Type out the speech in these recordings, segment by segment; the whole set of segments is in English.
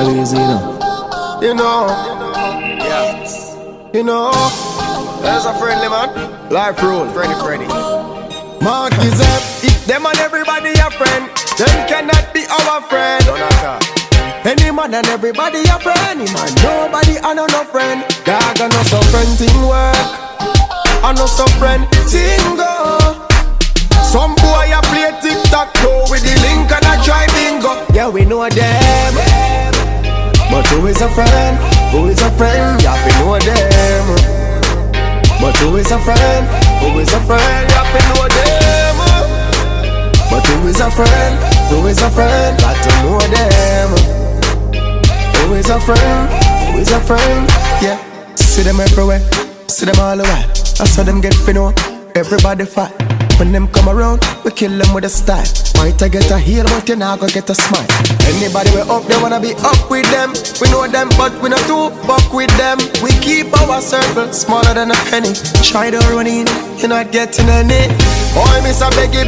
Well easy, you know. Yeah. There's a friendly man. Life rule, Freddie. Mark is up. If them and everybody a friend, them cannot be our friend. Any man and everybody a friend. Any man, nobody and no friend. Dog and no some friend thing work. And no some friend thing go. Some boy a play tic-tac-toe with the link and a try bingo. Yeah, we know them. But who is a friend? Who is a friend? Yeah, we know them. But who is a friend? Who is a friend? Yeah, we know them. But who is a friend? Who is a friend? Got to know them. Who is a friend? Who is a friend? Yeah. See them everywhere. See them all the while. I saw them get know. Everybody fight. When them come around, we kill them with a style. Might I get a heel, but you now go get a smile. Anybody we up, they wanna be up with them. We know them, but we not too fuck with them. We keep our circle smaller than a penny. Try to run in, you're not getting any. Oh, miss a beggy.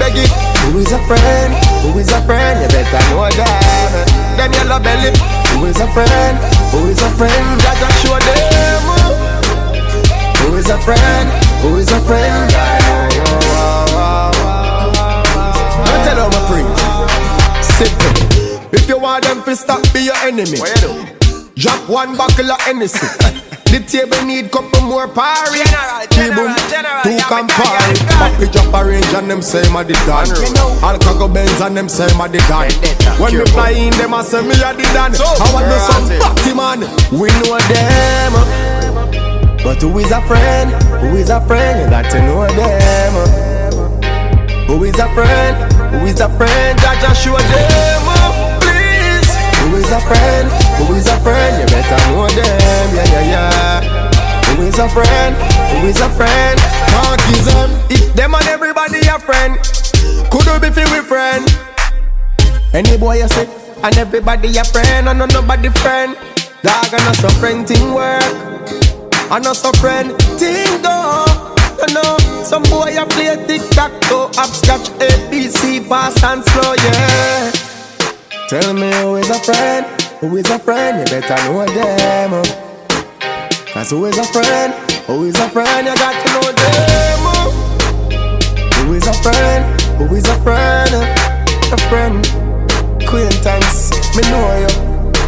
Who is a friend? Who is a friend? You better know them. Them yellow belly. Who is a friend? Who is a friend? I just show them. Who is a friend? Who is a friend? Tell them a priest. Simple. If you want them to stop, be your enemy. What you do? Drop one buckle of Hennessy. The table need couple more party. General. Two can party. Papi drop a range and them say ma the dan. Alcago Benz and them say ma the dan. When me fly in, them a say me a the dan. I want to some party man. We know them. But who is a friend? Who is a friend? You got to know them. Who is a friend? Who is a friend? I just show them, please. Who is a friend? Who is a friend? You better know them, yeah. Who is a friend? Who is a friend? Markism. If them and everybody a friend, could you be feel with friend? Any boy you say, and everybody a friend, and nobody friend. Dog and us a friend thing work, and us a friend thing go. You know, some boy a play tic-tac-toe, hopscotch, ABC, fast and slow, yeah. Tell me who is a friend? Who is a friend? You better know them. Cause who is a friend? Who is a friend? You got to know them. Who is a friend? Who is a friend? A friend. Acquaintance. Me know you.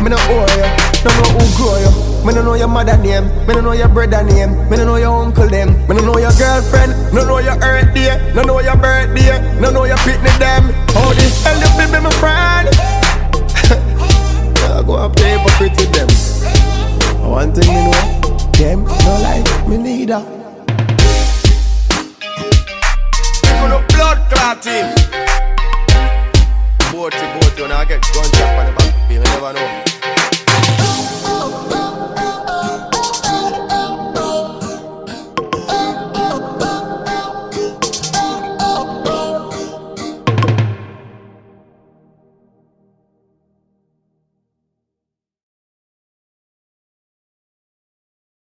Me know who you. No know who grow you. Me no know your mother name, me no know your brother name, me no know your uncle them, me no know your girlfriend, no know your birthday, no know your birthday, no know your pitney them. How the hell you be my friend? I go and play for pretty them. One thing me know, them no like me neither. You know blood clotting. Boaty, you now get gun chop on the back of you never know.